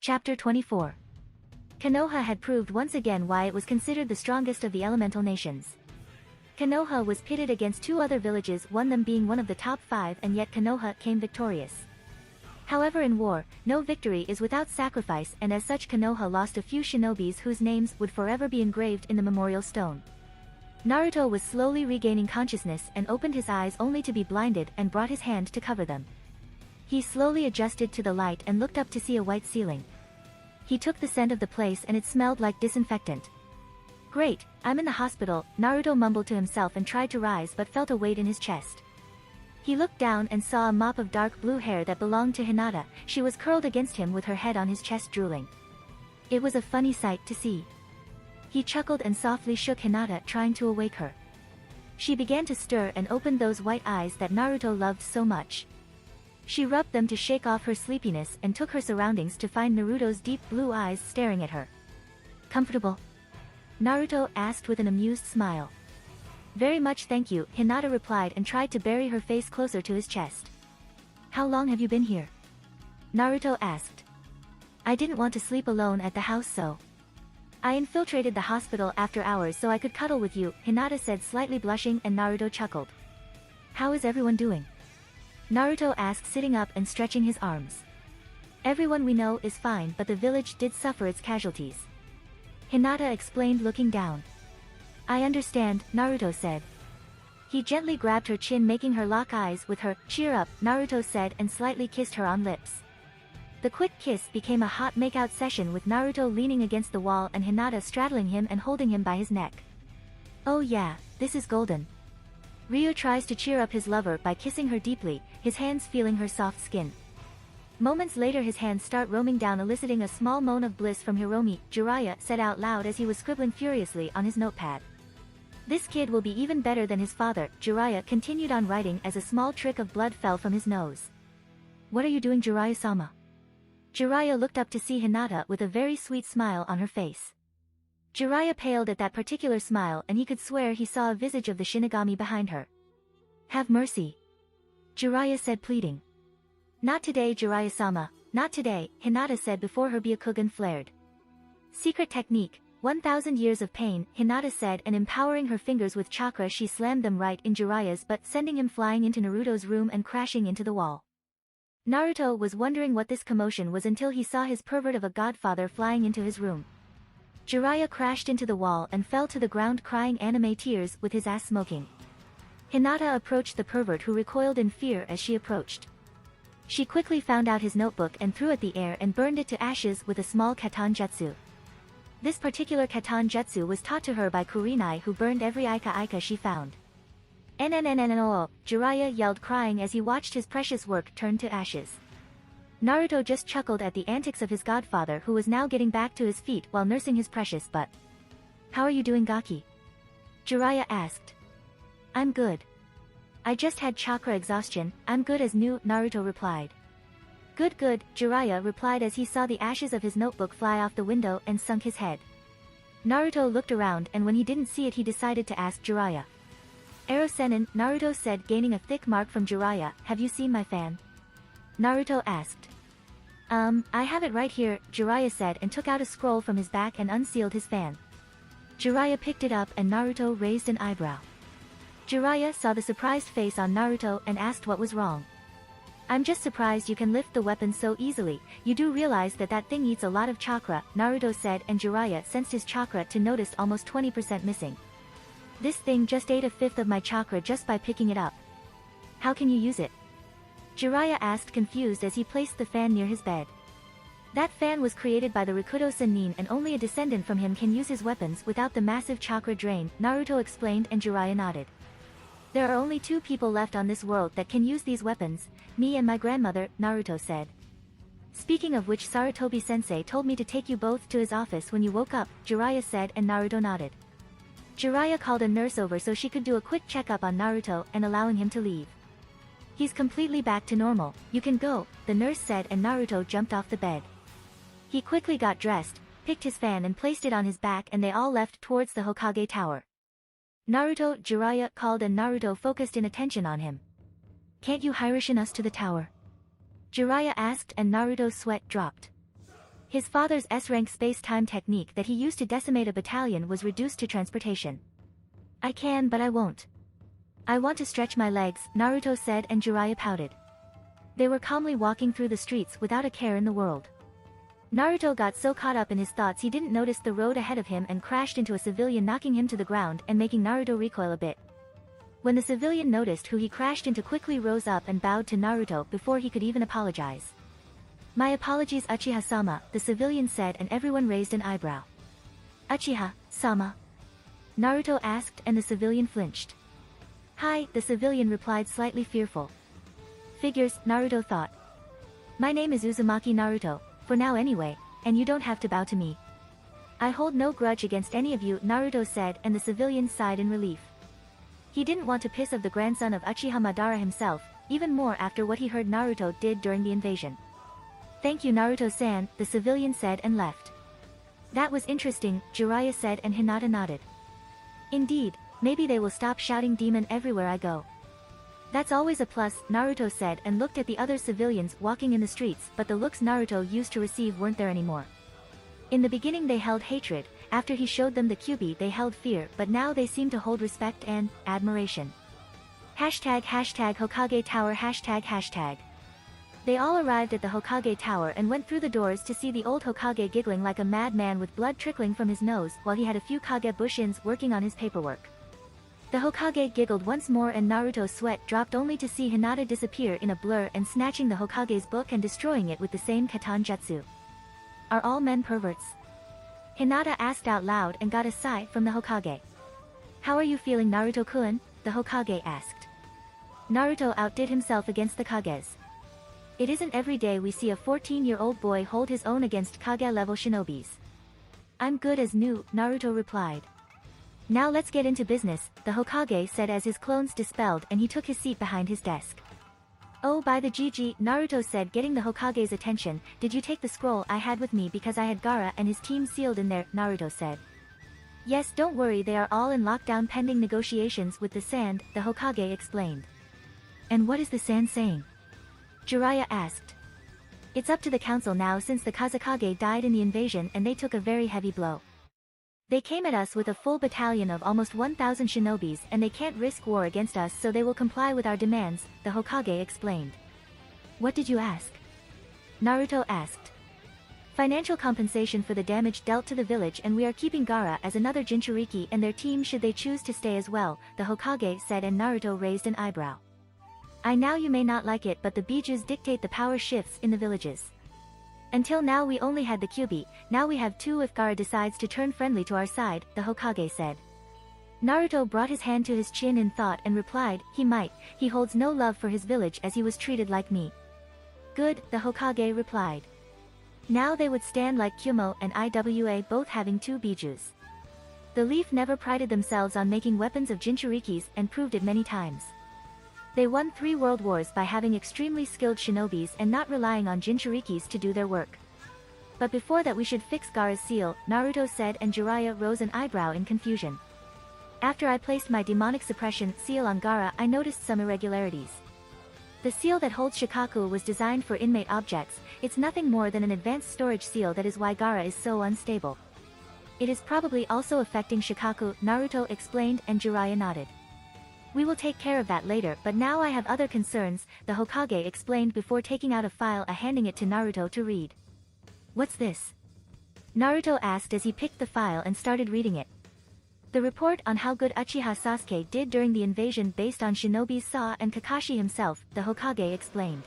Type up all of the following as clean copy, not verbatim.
Chapter 24. Konoha had proved once again why it was considered the strongest of the elemental nations. Konoha was pitted against two other villages, one of them being one of the top 5, and yet Konoha came victorious. However, in war, no victory is without sacrifice, and as such Konoha lost a few shinobis whose names would forever be engraved in the memorial stone. Naruto was slowly regaining consciousness and opened his eyes only to be blinded and brought his hand to cover them. He slowly adjusted to the light and looked up to see a white ceiling. He took the scent of the place and it smelled like disinfectant. Great, I'm in the hospital, Naruto mumbled to himself and tried to rise but felt a weight in his chest. He looked down and saw a mop of dark blue hair that belonged to Hinata. She was curled against him with her head on his chest drooling. It was a funny sight to see. He chuckled and softly shook Hinata, trying to awake her. She began to stir and opened those white eyes that Naruto loved so much. She rubbed them to shake off her sleepiness and took her surroundings to find Naruto's deep blue eyes staring at her. Comfortable? Naruto asked with an amused smile. Very much, thank you, Hinata replied and tried to bury her face closer to his chest. How long have you been here? Naruto asked. I didn't want to sleep alone at the house, so I infiltrated the hospital after hours so I could cuddle with you, Hinata said, slightly blushing, and Naruto chuckled. How is everyone doing? Naruto asked, sitting up and stretching his arms. Everyone we know is fine, but the village did suffer its casualties. Hinata explained, looking down. I understand, Naruto said. He gently grabbed her chin, making her lock eyes with her. Cheer up, Naruto said, and slightly kissed her on lips. The quick kiss became a hot makeout session with Naruto leaning against the wall and Hinata straddling him and holding him by his neck. Oh yeah, this is golden. Ryu tries to cheer up his lover by kissing her deeply, his hands feeling her soft skin. Moments later his hands start roaming down, eliciting a small moan of bliss from Hiromi. Jiraiya said out loud as he was scribbling furiously on his notepad. This kid will be even better than his father, Jiraiya continued on writing as a small trick of blood fell from his nose. What are you doing, Jiraiya-sama? Jiraiya looked up to see Hinata with a very sweet smile on her face. Jiraiya paled at that particular smile and he could swear he saw a visage of the Shinigami behind her. Have mercy. Jiraiya said, pleading. Not today, Jiraiya-sama, not today, Hinata said before her Byakugan flared. Secret technique, 1,000 years of pain, Hinata said, and empowering her fingers with chakra she slammed them right in Jiraiya's butt, sending him flying into Naruto's room and crashing into the wall. Naruto was wondering what this commotion was until he saw his pervert of a godfather flying into his room. Jiraiya crashed into the wall and fell to the ground crying anime tears with his ass smoking. Hinata approached the pervert, who recoiled in fear as she approached. She quickly found out his notebook and threw at the air and burned it to ashes with a small katan jutsu. This particular katan jutsu was taught to her by Kurenai, who burned every Aika she found. NNNNO, Jiraiya yelled, crying as he watched his precious work turn to ashes. Naruto just chuckled at the antics of his godfather, who was now getting back to his feet while nursing his precious butt. How are you doing, Gaki? Jiraiya asked. I'm good. I just had chakra exhaustion, I'm good as new, Naruto replied. Good good, Jiraiya replied as he saw the ashes of his notebook fly off the window and sunk his head. Naruto looked around and when he didn't see it he decided to ask Jiraiya. Ero Sennin, Naruto said, gaining a thick mark from Jiraiya, have you seen my fan? Naruto asked. I have it right here, Jiraiya said and took out a scroll from his back and unsealed his fan. Jiraiya picked it up and Naruto raised an eyebrow. Jiraiya saw the surprised face on Naruto and asked what was wrong. I'm just surprised you can lift the weapon so easily, you do realize that that thing eats a lot of chakra, Naruto said, and Jiraiya sensed his chakra to notice almost 20% missing. This thing just ate a fifth of my chakra just by picking it up. How can you use it? Jiraiya asked, confused, as he placed the fan near his bed. That fan was created by the Rikudo Sennin and only a descendant from him can use his weapons without the massive chakra drain, Naruto explained, and Jiraiya nodded. There are only 2 people left on this world that can use these weapons, me and my grandmother, Naruto said. Speaking of which, Sarutobi-sensei told me to take you both to his office when you woke up, Jiraiya said, and Naruto nodded. Jiraiya called a nurse over so she could do a quick checkup on Naruto and allowing him to leave. He's completely back to normal, you can go, the nurse said, and Naruto jumped off the bed. He quickly got dressed, picked his fan and placed it on his back and they all left towards the Hokage Tower. Naruto, Jiraiya called and Naruto focused in attention on him. Can't you Hiroshin us to the tower? Jiraiya asked and Naruto's sweat dropped. His father's S-rank space-time technique that he used to decimate a battalion was reduced to transportation. I can, but I won't. I want to stretch my legs, Naruto said, and Jiraiya pouted. They were calmly walking through the streets without a care in the world. Naruto got so caught up in his thoughts he didn't notice the road ahead of him and crashed into a civilian, knocking him to the ground and making Naruto recoil a bit. When the civilian noticed who he crashed into, quickly rose up and bowed to Naruto before he could even apologize. My apologies, Uchiha-sama, the civilian said, and everyone raised an eyebrow. Uchiha-sama? Naruto asked, and the civilian flinched. Hi, the civilian replied, slightly fearful. Figures, Naruto thought. My name is Uzumaki Naruto, for now anyway, and you don't have to bow to me. I hold no grudge against any of you, Naruto said, and the civilian sighed in relief. He didn't want to piss off the grandson of Uchiha Madara himself, even more after what he heard Naruto did during the invasion. Thank you, Naruto-san, the civilian said and left. That was interesting, Jiraiya said, and Hinata nodded. Indeed, maybe they will stop shouting demon everywhere I go. That's always a plus, Naruto said, and looked at the other civilians walking in the streets, but the looks Naruto used to receive weren't there anymore. In the beginning they held hatred, after he showed them the Kyuubi they held fear, but now they seem to hold respect and admiration. Hashtag Hokage Tower hashtag. They all arrived at the Hokage Tower and went through the doors to see the old Hokage giggling like a madman with blood trickling from his nose while he had a few Kage Bushins working on his paperwork. The Hokage giggled once more and Naruto's sweat dropped only to see Hinata disappear in a blur and snatching the Hokage's book and destroying it with the same Katan Jutsu. Are all men perverts? Hinata asked out loud and got a sigh from the Hokage. How are you feeling, Naruto-kun? The Hokage asked. Naruto outdid himself against the Kages. It isn't every day we see a 14-year-old boy hold his own against Kage-level shinobis. I'm good as new, Naruto replied. Now let's get into business, the Hokage said as his clones dispelled and he took his seat behind his desk. Oh, by the GG, Naruto said, getting the Hokage's attention, did you take the scroll I had with me because I had Gaara and his team sealed in there, Naruto said. Yes, don't worry, they are all in lockdown pending negotiations with the Sand, the Hokage explained. And what is the Sand saying? Jiraiya asked. It's up to the council now since the Kazekage died in the invasion and they took a very heavy blow. They came at us with a full battalion of almost 1,000 shinobis and they can't risk war against us, so they will comply with our demands, the Hokage explained. What did you ask? Naruto asked. Financial compensation for the damage dealt to the village, and we are keeping Gaara as another Jinchuriki and their team should they choose to stay as well, the Hokage said, and Naruto raised an eyebrow. I know you may not like it, but the Bijus dictate the power shifts in the villages. Until now we only had the Kyuubi, now we have two if Gaara decides to turn friendly to our side, the Hokage said. Naruto brought his hand to his chin in thought and replied, he might, he holds no love for his village as he was treated like me. Good, the Hokage replied. Now they would stand like Kyumo and Iwa both having two Bijus. The Leaf never prided themselves on making weapons of Jinchurikis and proved it many times. They won 3 world wars by having extremely skilled shinobis and not relying on Jinchurikis to do their work. But before that we should fix Gaara's seal, Naruto said, and Jiraiya rose an eyebrow in confusion. After I placed my demonic suppression seal on Gaara, I noticed some irregularities. The seal that holds Shikaku was designed for inmate objects, it's nothing more than an advanced storage seal, that is why Gaara is so unstable. It is probably also affecting Shikaku, Naruto explained, and Jiraiya nodded. We will take care of that later, but now I have other concerns, the Hokage explained before taking out a file and handing it to Naruto to read. What's this? Naruto asked as he picked the file and started reading it. The report on how good Uchiha Sasuke did during the invasion based on Shinobi Sa and Kakashi himself, the Hokage explained.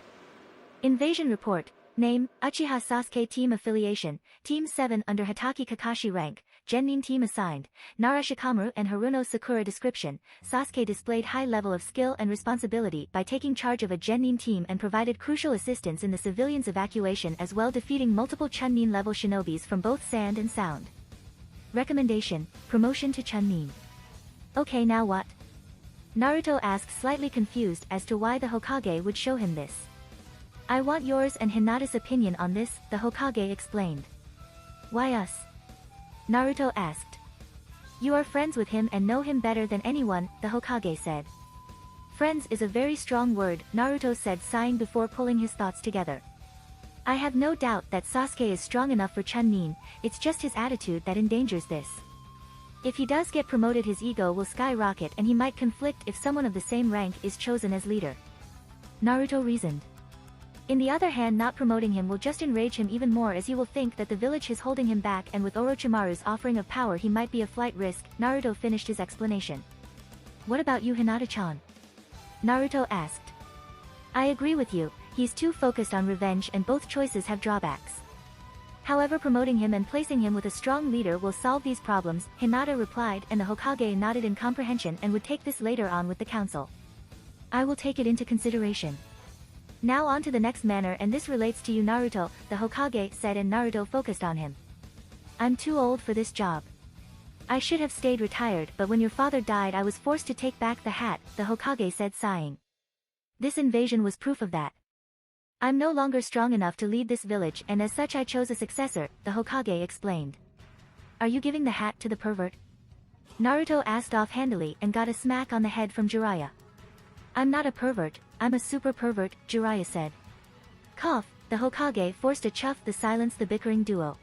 Invasion report. Name, Uchiha Sasuke Team Affiliation, Team 7 under Hatake Kakashi rank, Genin Team assigned, Nara Shikamaru and Haruno Sakura description, Sasuke displayed high level of skill and responsibility by taking charge of a Genin team and provided crucial assistance in the civilians' evacuation as well, defeating multiple Chunin level shinobis from both Sand and Sound. Recommendation, promotion to Chunin. Okay, now what? Naruto asked, slightly confused as to why the Hokage would show him this. I want yours and Hinata's opinion on this, the Hokage explained. Why us? Naruto asked. You are friends with him and know him better than anyone, the Hokage said. Friends is a very strong word, Naruto said, sighing before pulling his thoughts together. I have no doubt that Sasuke is strong enough for Chun-Nin, it's just his attitude that endangers this. If he does get promoted, his ego will skyrocket and he might conflict if someone of the same rank is chosen as leader. Naruto reasoned. In the other hand, not promoting him will just enrage him even more, as he will think that the village is holding him back, and with Orochimaru's offering of power he might be a flight risk. Naruto finished his explanation. What about you, Hinata-chan? Naruto asked. I agree with you, he's too focused on revenge and both choices have drawbacks. However, promoting him and placing him with a strong leader will solve these problems, Hinata replied, and the Hokage nodded in comprehension and would take this later on with the council. I will take it into consideration. Now on to the next manner, and this relates to you, Naruto, the Hokage said, and Naruto focused on him. I'm too old for this job. I should have stayed retired, but when your father died I was forced to take back the hat, the Hokage said, sighing. This invasion was proof of that. I'm no longer strong enough to lead this village, and as such I chose a successor, the Hokage explained. Are you giving the hat to the pervert? Naruto asked offhandedly and got a smack on the head from Jiraiya. I'm not a pervert, I'm a super pervert, Jiraiya said. Cough, the Hokage forced a chuff to silence the bickering duo.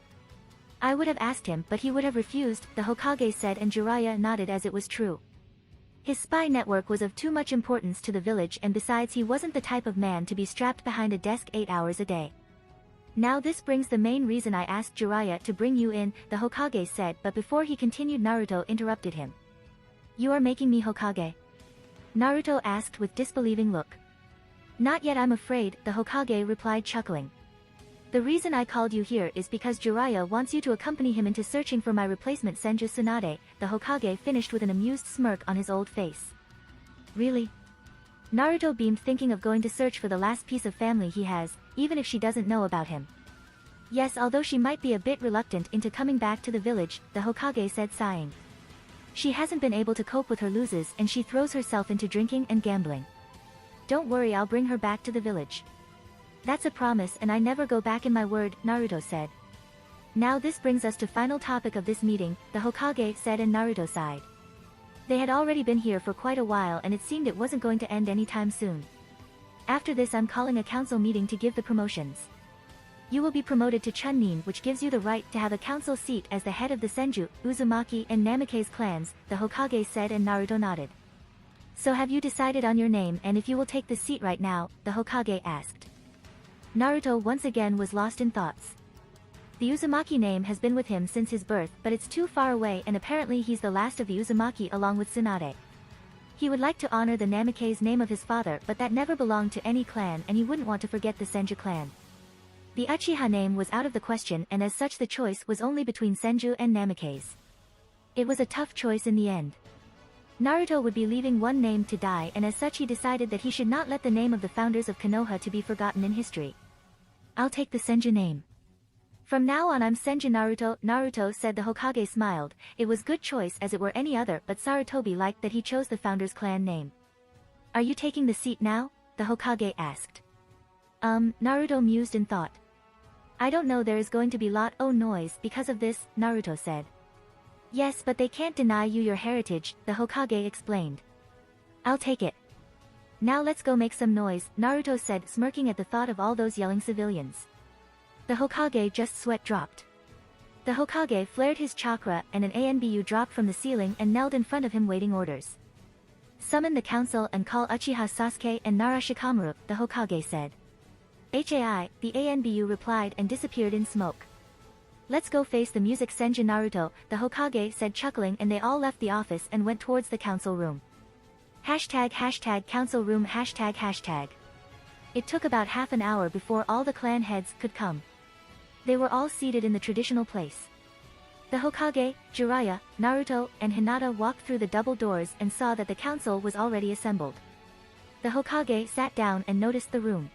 I would have asked him, but he would have refused, the Hokage said, and Jiraiya nodded as it was true. His spy network was of too much importance to the village, and besides he wasn't the type of man to be strapped behind a desk 8 hours a day. Now this brings the main reason I asked Jiraiya to bring you in, the Hokage said, but before he continued Naruto interrupted him. You are making me Hokage? Naruto asked with disbelieving look. Not yet, I'm afraid, the Hokage replied, chuckling. The reason I called you here is because Jiraiya wants you to accompany him into searching for my replacement Senju Tsunade, the Hokage finished with an amused smirk on his old face. Really? Naruto beamed, thinking of going to search for the last piece of family he has, even if she doesn't know about him. Yes, although she might be a bit reluctant into coming back to the village, the Hokage said, sighing. She hasn't been able to cope with her losses and she throws herself into drinking and gambling. Don't worry, I'll bring her back to the village. That's a promise, and I never go back in my word, Naruto said. Now this brings us to final topic of this meeting, the Hokage said, and Naruto sighed. They had already been here for quite a while and it seemed it wasn't going to end anytime soon. After this I'm calling a council meeting to give the promotions. You will be promoted to Chun-Nin, which gives you the right to have a council seat as the head of the Senju, Uzumaki and Namikaze clans, the Hokage said, and Naruto nodded. So have you decided on your name and if you will take the seat right now, the Hokage asked. Naruto once again was lost in thoughts. The Uzumaki name has been with him since his birth, but it's too far away and apparently he's the last of the Uzumaki along with Tsunade. He would like to honor the Namikaze name of his father, but that never belonged to any clan and he wouldn't want to forget the Senju clan. The Uchiha name was out of the question, and as such the choice was only between Senju and Namikaze. It was a tough choice in the end. Naruto would be leaving one name to die, and as such he decided that he should not let the name of the founders of Konoha to be forgotten in history. I'll take the Senju name. From now on I'm Senju Naruto, Naruto said. The Hokage smiled. It was good choice as it were any other, but Sarutobi liked that he chose the founders clan name. Are you taking the seat now? The Hokage asked. Naruto mused and thought. I don't know, there is going to be lot of noise because of this, Naruto said. Yes, but they can't deny you your heritage, the Hokage explained. I'll take it. Now let's go make some noise, Naruto said, smirking at the thought of all those yelling civilians. The Hokage just sweat dropped. The Hokage flared his chakra and an ANBU dropped from the ceiling and knelt in front of him waiting orders. Summon the council and call Uchiha Sasuke and Nara Shikamaru, the Hokage said. HAI, the ANBU replied and disappeared in smoke. Let's go face the music, Senju Naruto, the Hokage said, chuckling, and they all left the office and went towards the council room. ## council room ##. It took about half an hour before all the clan heads could come. They were all seated in the traditional place. The Hokage, Jiraiya, Naruto, and Hinata walked through the double doors and saw that the council was already assembled. The Hokage sat down and noticed the room.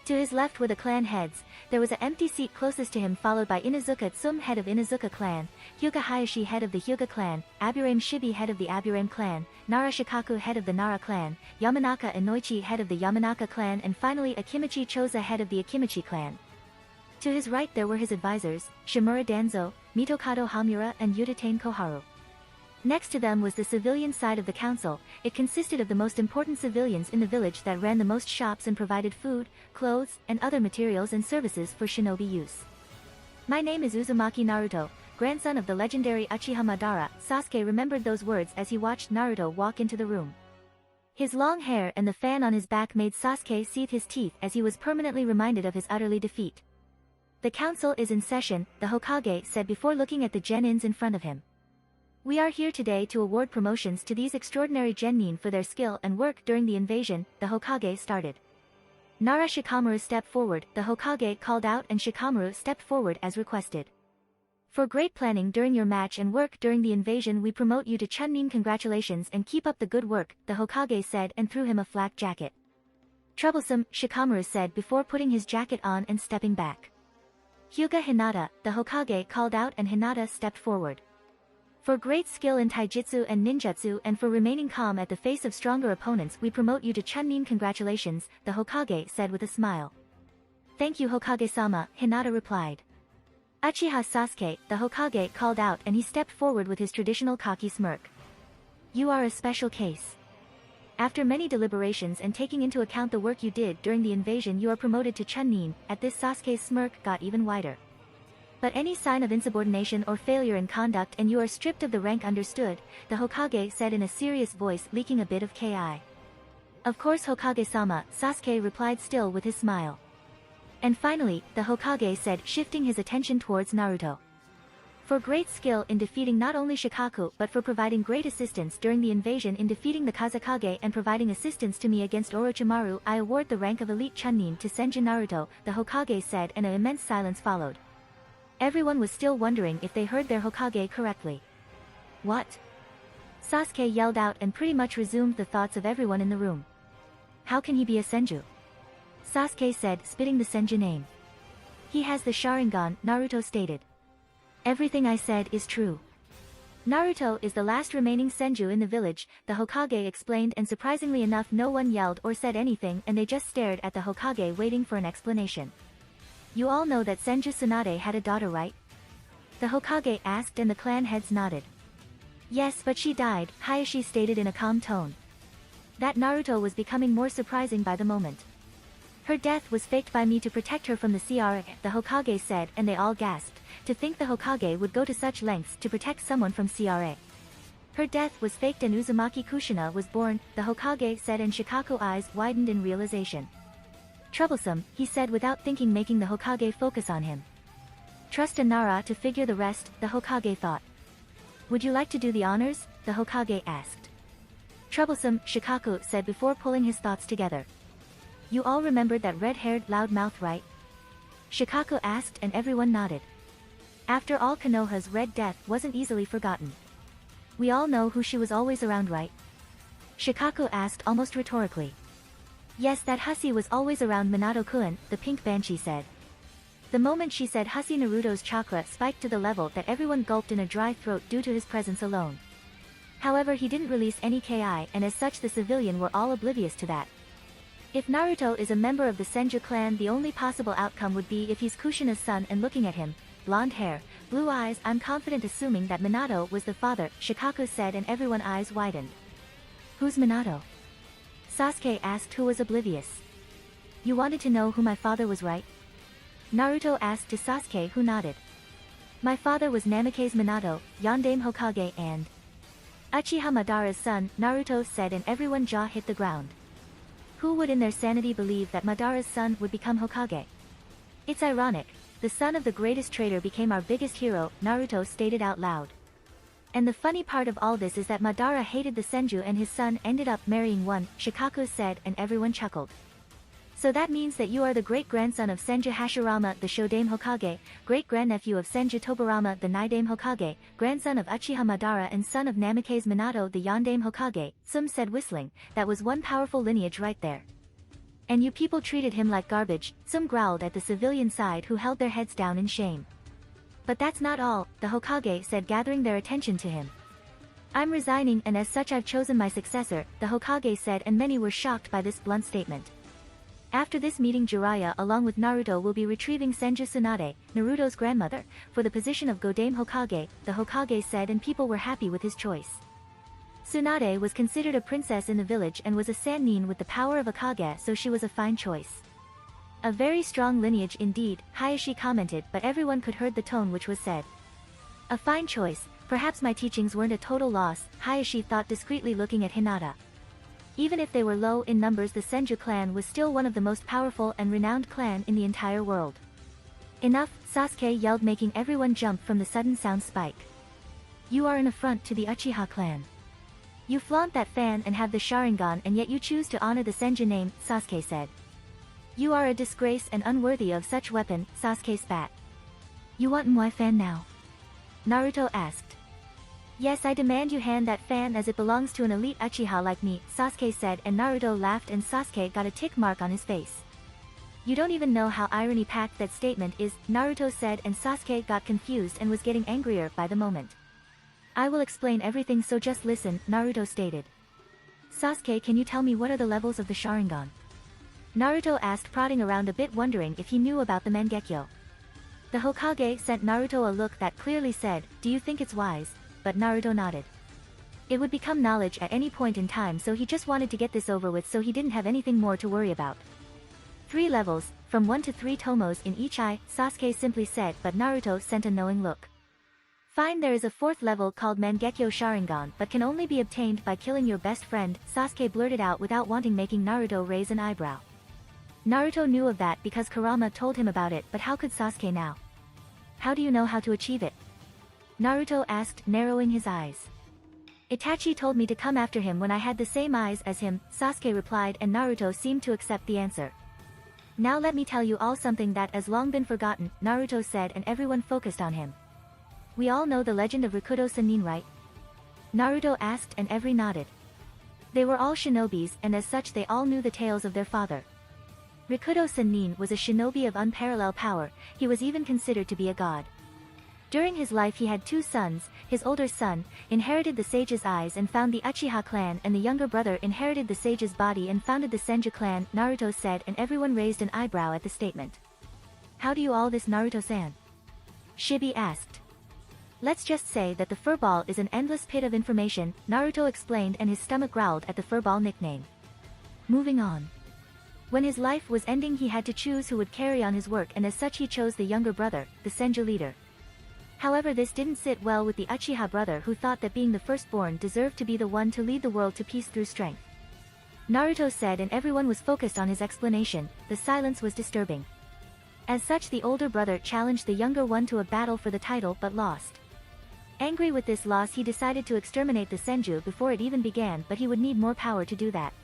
To his left were the clan heads. There was an empty seat closest to him, followed by Inuzuka Tsum, head of Inuzuka clan, Hyuga Hayashi, head of the Hyuga clan, Aburame Shibi, head of the Aburame clan, Nara Shikaku, head of the Nara clan, Yamanaka Inoichi, head of the Yamanaka clan, and finally Akimichi Choza, head of the Akimichi clan. To his right there were his advisors, Shimura Danzo, Mitokado Hamura and Yudatane Koharu. Next to them was the civilian side of the council. It consisted of the most important civilians in the village that ran the most shops and provided food, clothes, and other materials and services for shinobi use. My name is Uzumaki Naruto, grandson of the legendary Uchiha Madara. Sasuke remembered those words as he watched Naruto walk into the room. His long hair and the fan on his back made Sasuke seethe his teeth as he was permanently reminded of his utterly defeat. The council is in session, the Hokage said before looking at the genins in front of him. We are here today to award promotions to these extraordinary genin for their skill and work during the invasion, the Hokage started. Nara Shikamaru stepped forward, the Hokage called out and Shikamaru stepped forward as requested. For great planning during your match and work during the invasion, we promote you to Chunin. Congratulations and keep up the good work, the Hokage said and threw him a flak jacket. Troublesome, Shikamaru said before putting his jacket on and stepping back. Hyuga Hinata, the Hokage called out and Hinata stepped forward. For great skill in taijutsu and ninjutsu and for remaining calm at the face of stronger opponents, we promote you to Chunin. Congratulations, the Hokage said with a smile. Thank you Hokage-sama, Hinata replied. Uchiha Sasuke, the Hokage called out and he stepped forward with his traditional cocky smirk. You are a special case. After many deliberations and taking into account the work you did during the invasion, you are promoted to Chunin. At this, Sasuke's smirk got even wider. But any sign of insubordination or failure in conduct and you are stripped of the rank. Understood, the Hokage said in a serious voice, leaking a bit of ki. Of course Hokage-sama, Sasuke replied still with his smile. And finally, the Hokage said, shifting his attention towards Naruto. For great skill in defeating not only Shikaku but for providing great assistance during the invasion in defeating the Kazekage and providing assistance to me against Orochimaru, I award the rank of Elite Chunin to Senju Naruto, the Hokage said, and an immense silence followed. Everyone was still wondering if they heard their Hokage correctly. What? Sasuke yelled out and pretty much resumed the thoughts of everyone in the room. How can he be a Senju? Sasuke said, spitting the Senju name. He has the Sharingan, Naruto stated. Everything I said is true. Naruto is the last remaining Senju in the village, the Hokage explained, and surprisingly enough no one yelled or said anything and they just stared at the Hokage waiting for an explanation. You all know that Senju Tsunade had a daughter, right? The Hokage asked and the clan heads nodded. Yes, but she died, Kaioshin stated in a calm tone. That Naruto was becoming more surprising by the moment. Her death was faked by me to protect her from the CRA, the Hokage said, and they all gasped. To think the Hokage would go to such lengths to protect someone from CRA. Her death was faked and Uzumaki Kushina was born, the Hokage said, and Shikaku's eyes widened in realization. Troublesome, he said without thinking, making the Hokage focus on him. Trust a Nara to figure the rest, the Hokage thought. Would you like to do the honors? The Hokage asked. Troublesome, Shikaku said before pulling his thoughts together. You all remembered that red-haired loudmouth, right? Shikaku asked and everyone nodded. After all, Konoha's Red Death wasn't easily forgotten. We all know who she was always around, right? Shikaku asked almost rhetorically. Yes, that hussy was always around Minato-kun, the pink banshee said. The moment she said hussy, Naruto's chakra spiked to the level that everyone gulped in a dry throat due to his presence alone. However, he didn't release any ki and as such the civilian were all oblivious to that. If Naruto is a member of the Senju clan, the only possible outcome would be if he's Kushina's son and looking at him, blonde hair, blue eyes. I'm confident assuming that Minato was the father, Shikaku said, and everyone's eyes widened. Who's Minato? Sasuke asked, who was oblivious. You wanted to know who my father was, right? Naruto asked to Sasuke, who nodded. My father was Namake's Minato, Yondaime Hokage and Uchiha Madara's son, Naruto said, and everyone's jaw hit the ground. Who would in their sanity believe that Madara's son would become Hokage? It's ironic. The son of the greatest traitor became our biggest hero, Naruto stated out loud. And the funny part of all this is that Madara hated the Senju and his son ended up marrying one, Shikaku said, and everyone chuckled. So that means that you are the great-grandson of Senju Hashirama, the Shodaime Hokage, great-grandnephew of Senju Tobirama, the Nidaime Hokage, grandson of Uchiha Madara and son of Namake's Minato, the Yondaime Hokage, Sum said whistling. That was one powerful lineage right there. And you people treated him like garbage, Sum growled at the civilian side who held their heads down in shame. But that's not all, the Hokage said, gathering their attention to him. I'm resigning and as such I've chosen my successor, the Hokage said, and many were shocked by this blunt statement. After this meeting, Jiraiya along with Naruto will be retrieving Senju Tsunade, Naruto's grandmother, for the position of Godame Hokage, the Hokage said, and people were happy with his choice. Tsunade was considered a princess in the village and was a Sannin with the power of a Kage, so she was a fine choice. A very strong lineage indeed, Hayashi commented, but everyone could heard the tone which was said. A fine choice, perhaps my teachings weren't a total loss, Hayashi thought discreetly looking at Hinata. Even if they were low in numbers, the Senju clan was still one of the most powerful and renowned clan in the entire world. Enough, Sasuke yelled, making everyone jump from the sudden sound spike. You are an affront to the Uchiha clan. You flaunt that fan and have the Sharingan, and yet you choose to honor the Senju name, Sasuke said. You are a disgrace and unworthy of such weapon, Sasuke spat. You want my fan now? Naruto asked. Yes, I demand you hand that fan as it belongs to an elite Uchiha like me, Sasuke said, and Naruto laughed and Sasuke got a tick mark on his face. You don't even know how irony-packed that statement is, Naruto said, and Sasuke got confused and was getting angrier by the moment. I will explain everything, so just listen, Naruto stated. Sasuke, can you tell me what are the levels of the Sharingan? Naruto asked, prodding around a bit, wondering if he knew about the Mangekyo. The Hokage sent Naruto a look that clearly said, do you think it's wise? But Naruto nodded. It would become knowledge at any point in time, so he just wanted to get this over with, so he didn't have anything more to worry about. 3 levels, from 1 to 3 tomos in each eye, Sasuke simply said, but Naruto sent a knowing look. Fine, there is a 4th level called Mangekyo Sharingan, but can only be obtained by killing your best friend, Sasuke blurted out without wanting, making Naruto raise an eyebrow. Naruto knew of that because Kurama told him about it, but how could Sasuke now? How do you know how to achieve it? Naruto asked, narrowing his eyes. Itachi told me to come after him when I had the same eyes as him, Sasuke replied, and Naruto seemed to accept the answer. Now let me tell you all something that has long been forgotten, Naruto said, and everyone focused on him. We all know the legend of Rikudo Sannin, right? Naruto asked, and every nodded. They were all shinobis, and as such they all knew the tales of their father. Rikudo Sannin was a shinobi of unparalleled power, he was even considered to be a god. During his life he had 2 sons, his older son inherited the sage's eyes and found the Uchiha clan, and the younger brother inherited the sage's body and founded the Senju clan, Naruto said, and everyone raised an eyebrow at the statement. How do you all this, Naruto-san? Shibi asked. Let's just say that the furball is an endless pit of information, Naruto explained, and his stomach growled at the furball nickname. Moving on. When his life was ending he had to choose who would carry on his work, and as such he chose the younger brother, the Senju leader. However, this didn't sit well with the Uchiha brother, who thought that being the firstborn deserved to be the one to lead the world to peace through strength. Naruto said, and everyone was focused on his explanation. The silence was disturbing. As such, the older brother challenged the younger one to a battle for the title but lost. Angry with this loss, he decided to exterminate the Senju before it even began, but he would need more power to do that.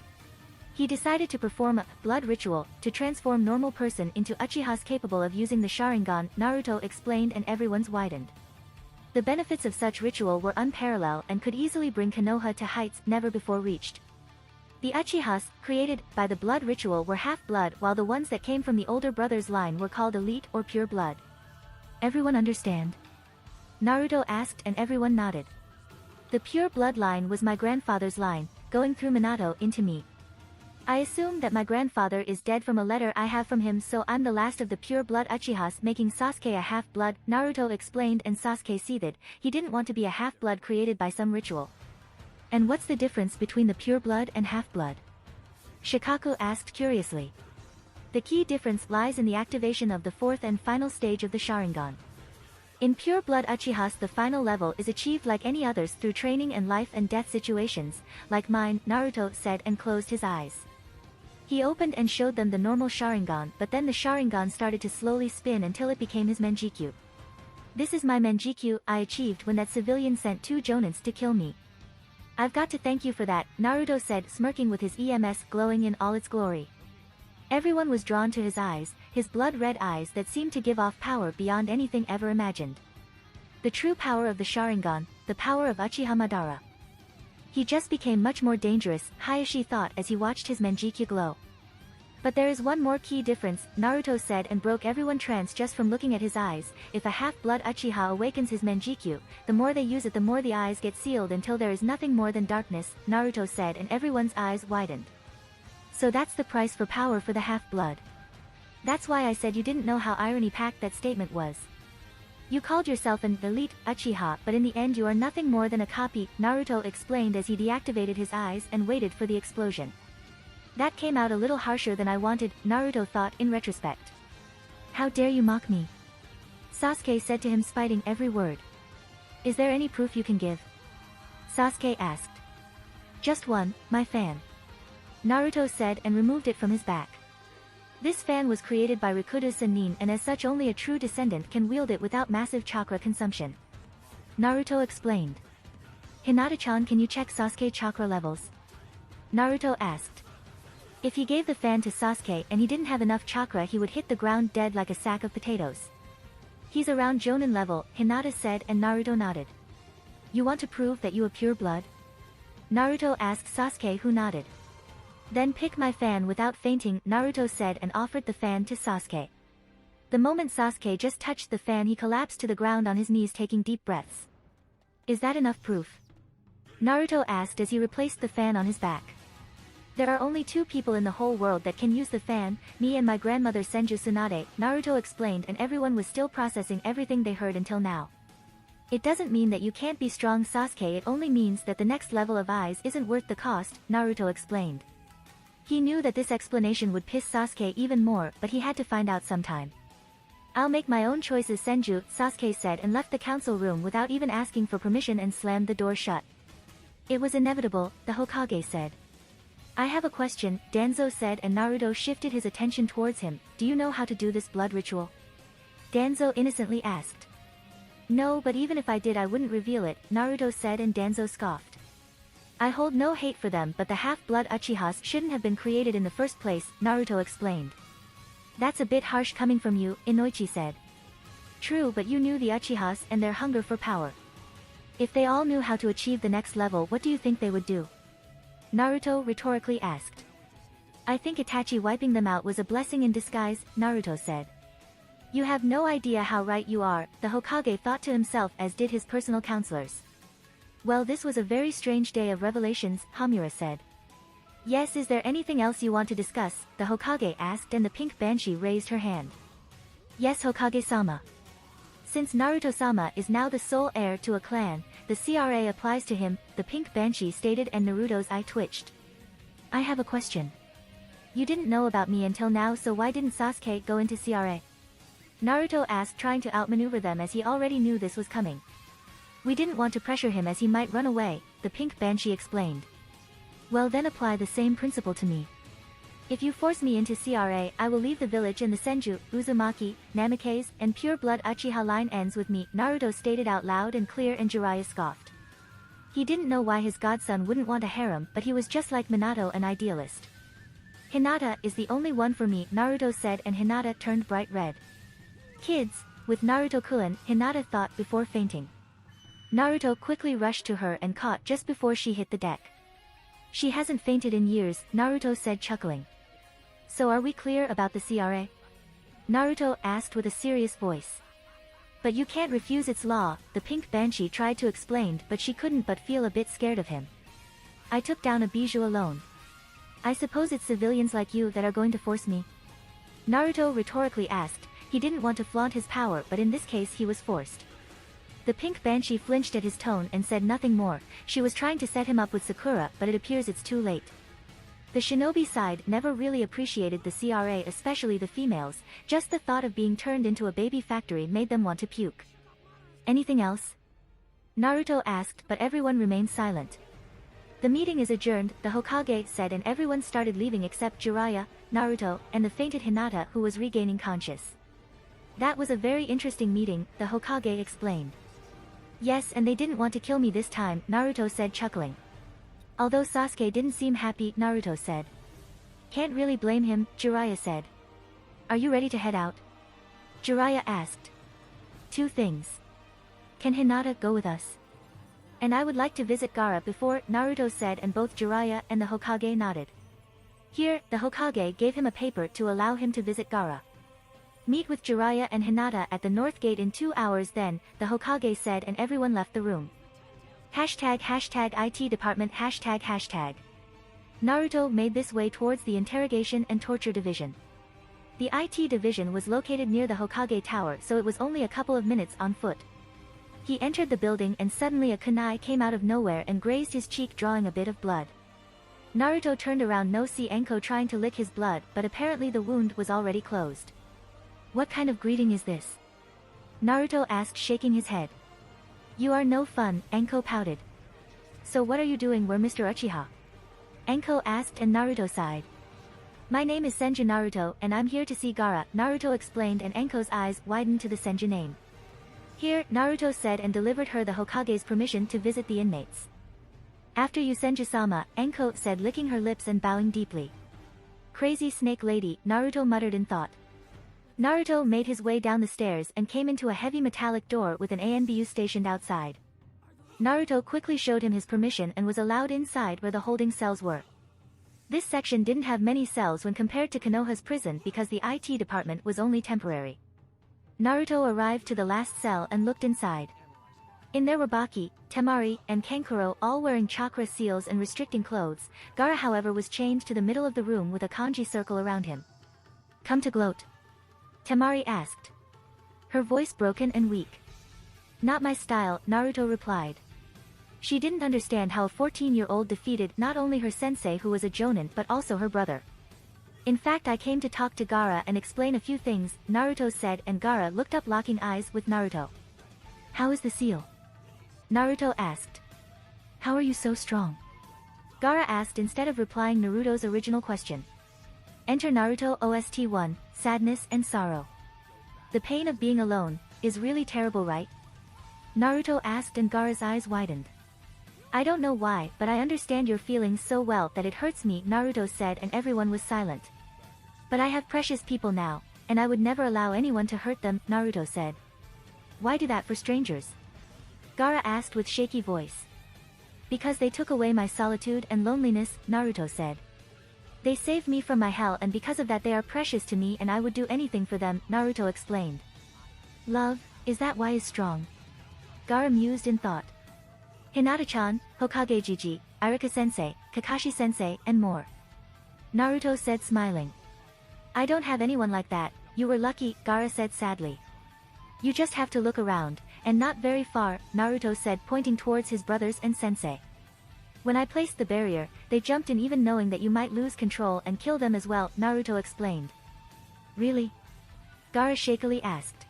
He decided to perform a blood ritual to transform normal person into Uchihas capable of using the Sharingan, Naruto explained, and everyone's widened. The benefits of such ritual were unparalleled and could easily bring Konoha to heights never before reached. The Uchihas, created by the blood ritual, were half-blood, while the ones that came from the older brother's line were called elite or pure blood. Everyone understand? Naruto asked, and everyone nodded. The pure blood line was my grandfather's line, going through Minato into me. I assume that my grandfather is dead from a letter I have from him, so I'm the last of the pure blood Uchihas, making Sasuke a half-blood, Naruto explained, and Sasuke seethed. He didn't want to be a half-blood created by some ritual. And what's the difference between the pure blood and half-blood? Shikaku asked curiously. The key difference lies in the activation of the 4th and final stage of the Sharingan. In pure blood Uchihas, the final level is achieved like any others through training and life and death situations, like mine, Naruto said, and closed his eyes. He opened and showed them the normal Sharingan, but then the Sharingan started to slowly spin until it became his Manjikyu. This is my Manjikyu I achieved when that civilian sent 2 Jonins to kill me. I've got to thank you for that, Naruto said, smirking with his EMS glowing in all its glory. Everyone was drawn to his eyes, his blood-red eyes that seemed to give off power beyond anything ever imagined. The true power of the Sharingan, the power of Uchiha Madara. He just became much more dangerous, Hayashi thought as he watched his Manjikyu glow. But there is one more key difference, Naruto said, and broke everyone trance just from looking at his eyes. If a half-blood Uchiha awakens his Manjikyu, the more they use it, the more the eyes get sealed until there is nothing more than darkness, Naruto said, and everyone's eyes widened. So that's the price for power for the half-blood. That's why I said you didn't know how irony-packed that statement was. You called yourself an elite Uchiha, but in the end you are nothing more than a copy, Naruto explained as he deactivated his eyes and waited for the explosion. That came out a little harsher than I wanted, Naruto thought in retrospect. How dare you mock me? Sasuke said to him, spiting every word. Is there any proof you can give? Sasuke asked. Just one, my fan. Naruto said and removed it from his back. This fan was created by Rikudo Sennin and as such only a true descendant can wield it without massive chakra consumption. Naruto explained. Hinata-chan, can you check Sasuke chakra levels? Naruto asked. If he gave the fan to Sasuke and he didn't have enough chakra, he would hit the ground dead like a sack of potatoes. He's around Jonin level, Hinata said, and Naruto nodded. You want to prove that you are pure blood? Naruto asked Sasuke, who nodded. Then pick my fan without fainting, Naruto said and offered the fan to Sasuke. The moment Sasuke just touched the fan, he collapsed to the ground on his knees, taking deep breaths. Is that enough proof? Naruto asked as he replaced the fan on his back. There are only 2 people in the whole world that can use the fan, me and my grandmother Senju Tsunade, Naruto explained, and everyone was still processing everything they heard until now. It doesn't mean that you can't be strong, Sasuke, it only means that the next level of eyes isn't worth the cost, Naruto explained. He knew that this explanation would piss Sasuke even more, but he had to find out sometime. I'll make my own choices, Senju, Sasuke said and left the council room without even asking for permission and slammed the door shut. It was inevitable, the Hokage said. I have a question, Danzo said, and Naruto shifted his attention towards him. Do you know how to do this blood ritual? Danzo innocently asked. No, but even if I did I wouldn't reveal it, Naruto said, and Danzo scoffed. I hold no hate for them, but the half-blood Uchihas shouldn't have been created in the first place, Naruto explained. That's a bit harsh coming from you, Inoichi said. True, but you knew the Uchihas and their hunger for power. If they all knew how to achieve the next level, what do you think they would do? Naruto rhetorically asked. I think Itachi wiping them out was a blessing in disguise, Naruto said. You have no idea how right you are, the Hokage thought to himself, as did his personal counselors. Well, this was a very strange day of revelations, Hamura said. Yes, is there anything else you want to discuss? The Hokage asked, and the pink banshee raised her hand. Yes, Hokage-sama. Since Naruto-sama is now the sole heir to a clan, the CRA applies to him, the pink banshee stated, and Naruto's eye twitched. I have a question. You didn't know about me until now, so why didn't Sasuke go into CRA? Naruto asked, trying to outmaneuver them as he already knew this was coming. We didn't want to pressure him as he might run away, the pink banshee explained. Well, then apply the same principle to me. If you force me into CRA, I will leave the village, and the Senju, Uzumaki, Namikaze, and pure blood Uchiha line ends with me, Naruto stated out loud and clear, and Jiraiya scoffed. He didn't know why his godson wouldn't want a harem, but he was just like Minato, an idealist. Hinata is the only one for me, Naruto said, and Hinata turned bright red. Kids, with Naruto-kun, Hinata thought before fainting. Naruto quickly rushed to her and caught just before she hit the deck. She hasn't fainted in years, Naruto said, chuckling. So are we clear about the CRA? Naruto asked with a serious voice. But you can't refuse its law, the pink banshee tried to explain, but she couldn't but feel a bit scared of him. I took down a bijou alone. I suppose it's civilians like you that are going to force me? Naruto rhetorically asked. He didn't want to flaunt his power, but in this case he was forced. The pink banshee flinched at his tone and said nothing more. She was trying to set him up with Sakura, but it appears it's too late. The shinobi side never really appreciated the CRA, especially the females. Just the thought of being turned into a baby factory made them want to puke. Anything else? Naruto asked, but everyone remained silent. The meeting is adjourned, the Hokage said, and everyone started leaving except Jiraiya, Naruto, and the fainted Hinata, who was regaining conscious. That was a very interesting meeting, the Hokage explained. Yes, and they didn't want to kill me this time, Naruto said, chuckling. Although Sasuke didn't seem happy, Naruto said. Can't really blame him, Jiraiya said. Are you ready to head out? Jiraiya asked. 2 things. Can Hinata go with us? And I would like to visit Gaara before, Naruto said, and both Jiraiya and the Hokage nodded. Here, the Hokage gave him a paper to allow him to visit Gaara. Meet with Jiraiya and Hinata at the North Gate in 2 hours then, the Hokage said, and everyone left the room. #IT department ##. Naruto made this way towards the interrogation and torture division. The IT division was located near the Hokage Tower, so it was only a couple of minutes on foot. He entered the building and suddenly a kunai came out of nowhere and grazed his cheek, drawing a bit of blood. Naruto turned around, no see Enko trying to lick his blood, but apparently the wound was already closed. What kind of greeting is this? Naruto asked, shaking his head. You are no fun, Enko pouted. So what are you doing where Mr. Uchiha? Enko asked and Naruto sighed. My name is Senju Naruto and I'm here to see Gaara, Naruto explained, and Enko's eyes widened to the Senju name. Here, Naruto said, and delivered her the Hokage's permission to visit the inmates. After you, Senju-sama, Enko said, licking her lips and bowing deeply. Crazy snake lady, Naruto muttered in thought. Naruto made his way down the stairs and came into a heavy metallic door with an ANBU stationed outside. Naruto quickly showed him his permission and was allowed inside where the holding cells were. This section didn't have many cells when compared to Konoha's prison because the IT department was only temporary. Naruto arrived to the last cell and looked inside. In there were Baki, Temari, and Kankuro, all wearing chakra seals and restricting clothes. Gaara, however, was chained to the middle of the room with a kanji circle around him. Come to gloat? Temari asked. Her voice broken and weak. Not my style, Naruto replied. She didn't understand how a 14-year-old defeated not only her sensei who was a jonin but also her brother. In fact, I came to talk to Gaara and explain a few things, Naruto said, and Gaara looked up, locking eyes with Naruto. How is the seal? Naruto asked. How are you so strong? Gaara asked instead of replying Naruto's original question. Enter Naruto OST 1, Sadness and Sorrow. The pain of being alone is really terrible, right? Naruto asked and Gaara's eyes widened. I don't know why, but I understand your feelings so well that it hurts me, Naruto said, and everyone was silent. But I have precious people now, and I would never allow anyone to hurt them, Naruto said. Why do that for strangers? Gaara asked with shaky voice. Because they took away my solitude and loneliness, Naruto said. They saved me from my hell, and because of that they are precious to me and I would do anything for them, Naruto explained. Love, is that why is strong? Gaara mused in thought. Hinata-chan, Hokage-jiji, Iruka-sensei, Kakashi-sensei, and more. Naruto said, smiling. I don't have anyone like that, you were lucky, Gaara said sadly. You just have to look around, and not very far, Naruto said, pointing towards his brothers and sensei. When I placed the barrier, they jumped in even knowing that you might lose control and kill them as well, Naruto explained. Really? Gaara shakily asked.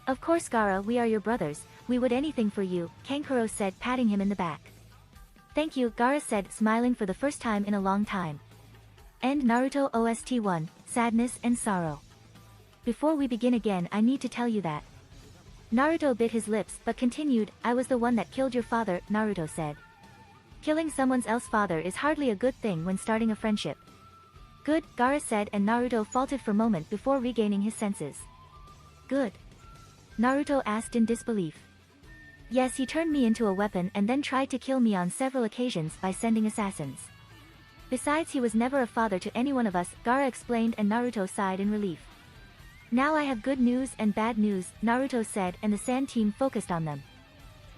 Of course, Gaara, we are your brothers, we would anything for you, Kankuro said, patting him in the back. Thank you, Gaara said, smiling for the first time in a long time. End Naruto OST 1, Sadness and Sorrow. Before we begin again, I need to tell you that. Naruto bit his lips but continued, I was the one that killed your father, Naruto said. Killing someone else's father is hardly a good thing when starting a friendship. Good, Gaara said, and Naruto faltered for a moment before regaining his senses. Good? Naruto asked in disbelief. Yes, he turned me into a weapon and then tried to kill me on several occasions by sending assassins. Besides, he was never a father to any one of us, Gaara explained, and Naruto sighed in relief. Now I have good news and bad news, Naruto said, and the sand team focused on them.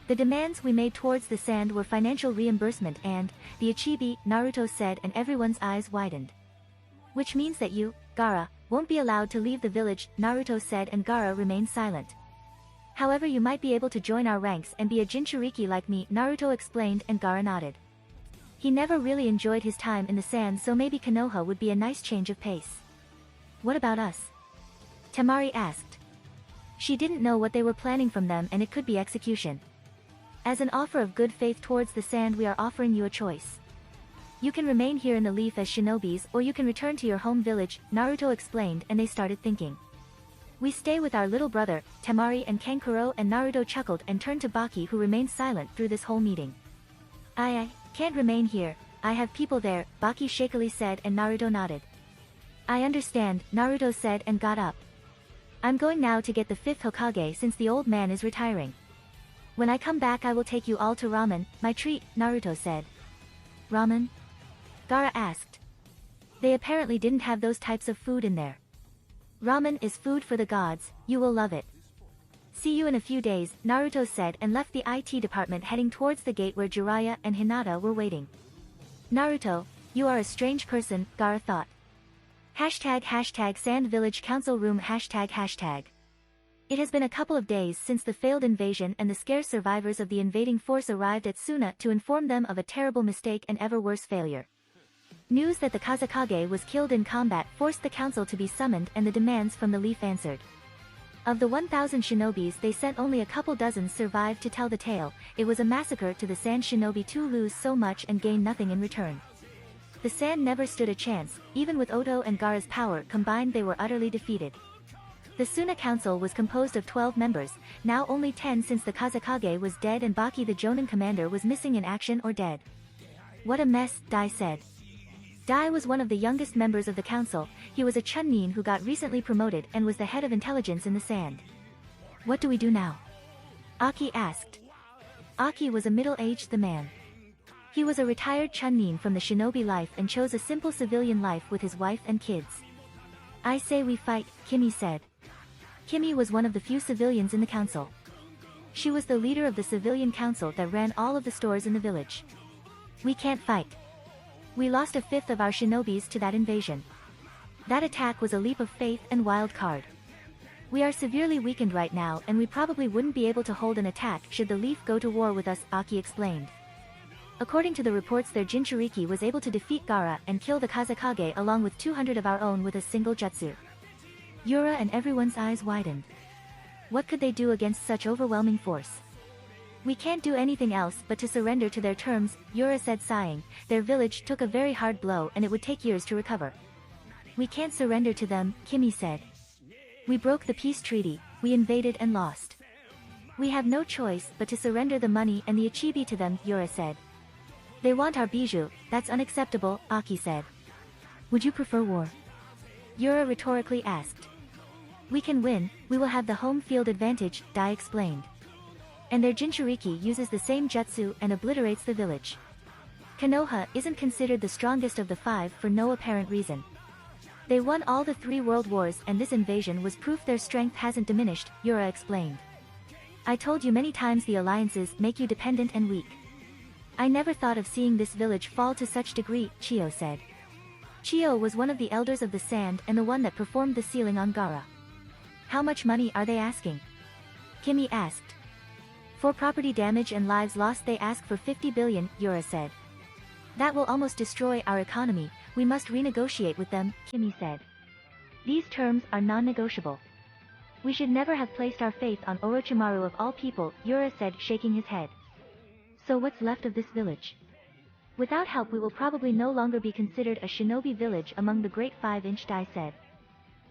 The demands we made towards the sand were financial reimbursement and the Ichibi, Naruto said, and everyone's eyes widened. Which means that you, Gaara, won't be allowed to leave the village, Naruto said, and Gaara remained silent. However, you might be able to join our ranks and be a Jinchuriki like me, Naruto explained, and Gaara nodded. He never really enjoyed his time in the sand, so maybe Konoha would be a nice change of pace. What about us? Temari asked. She didn't know what they were planning from them, and it could be execution. As an offer of good faith towards the sand, we are offering you a choice. You can remain here in the leaf as shinobis, or you can return to your home village, Naruto explained, and they started thinking. We stay with our little brother, Temari and Kankuro, and Naruto chuckled and turned to Baki, who remained silent through this whole meeting. I can't remain here, I have people there, Baki shakily said, and Naruto nodded. I understand, Naruto said and got up. I'm going now to get the 5th Hokage since the old man is retiring. When I come back I will take you all to ramen, my treat, Naruto said. Ramen? Gaara asked. They apparently didn't have those types of food in there. Ramen is food for the gods, you will love it. See you in a few days, Naruto said, and left the IT department heading towards the gate where Jiraiya and Hinata were waiting. Naruto, You are a strange person, Gaara thought. ## Sand Village Council Room ##. It has been a couple of days since the failed invasion and the scarce survivors of the invading force arrived at Suna to inform them of a terrible mistake and ever worse failure. News that the Kazekage was killed in combat forced the council to be summoned and the demands from the Leaf answered. Of the 1,000 shinobis they sent only a couple dozens survived to tell the tale. It was a massacre to the Sand shinobi to lose so much and gain nothing in return. The Sand never stood a chance, even with Oto and Gaara's power combined they were utterly defeated. The Suna Council was composed of 12 members, now only 10 since the Kazekage was dead and Baki the Jonin commander was missing in action or dead. What a mess, Dai said. Dai was one of the youngest members of the council. He was a Chunnin who got recently promoted and was the head of intelligence in the Sand. What do we do now? Aki asked. Aki was a middle-aged man. He was a retired Chunnin from the shinobi life and chose a simple civilian life with his wife and kids. I say we fight, Kimi said. Kimi was one of the few civilians in the council. She was the leader of the civilian council that ran all of the stores in the village. We can't fight. We lost a fifth of our shinobis to that invasion. That attack was a leap of faith and wild card. We are severely weakened right now and we probably wouldn't be able to hold an attack should the Leaf go to war with us, Aki explained. According to the reports their Jinchuriki was able to defeat Gaara and kill the Kazekage along with 200 of our own with a single jutsu. Yura and everyone's eyes widened. What could they do against such overwhelming force? We can't do anything else but to surrender to their terms, Yura said sighing. Their village took a very hard blow and it would take years to recover. We can't surrender to them, Kimi said. We broke the peace treaty, we invaded and lost. We have no choice but to surrender the money and the Ichibi to them, Yura said. They want our bijou, that's unacceptable, Aki said. Would you prefer war? Yura rhetorically asked. We can win, we will have the home field advantage, Dai explained. And their Jinchuriki uses the same jutsu and obliterates the village. Konoha isn't considered the strongest of the five for no apparent reason. They won all the 3 world wars and this invasion was proof their strength hasn't diminished, Yura explained. I told you many times the alliances make you dependent and weak. I never thought of seeing this village fall to such degree, Chiyo said. Chiyo was one of the elders of the Sand and the one that performed the sealing on Gaara. How much money are they asking? Kimi asked. For property damage and lives lost they ask for 50 billion, Yura said. That will almost destroy our economy, we must renegotiate with them, Kimi said. These terms are non-negotiable. We should never have placed our faith on Orochimaru of all people, Yura said shaking his head. So what's left of this village? Without help we will probably no longer be considered a shinobi village among the great 5-inch, Dai said.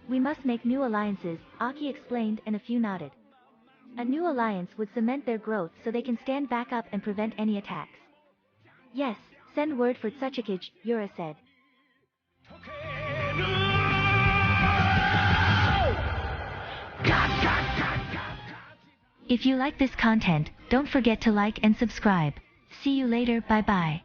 We must make new alliances, Aki explained and a few nodded. A new alliance would cement their growth so they can stand back up and prevent any attacks. Yes, send word for Tsuchikage, Yura said. If you like this content, don't forget to like and subscribe. See you later, bye bye.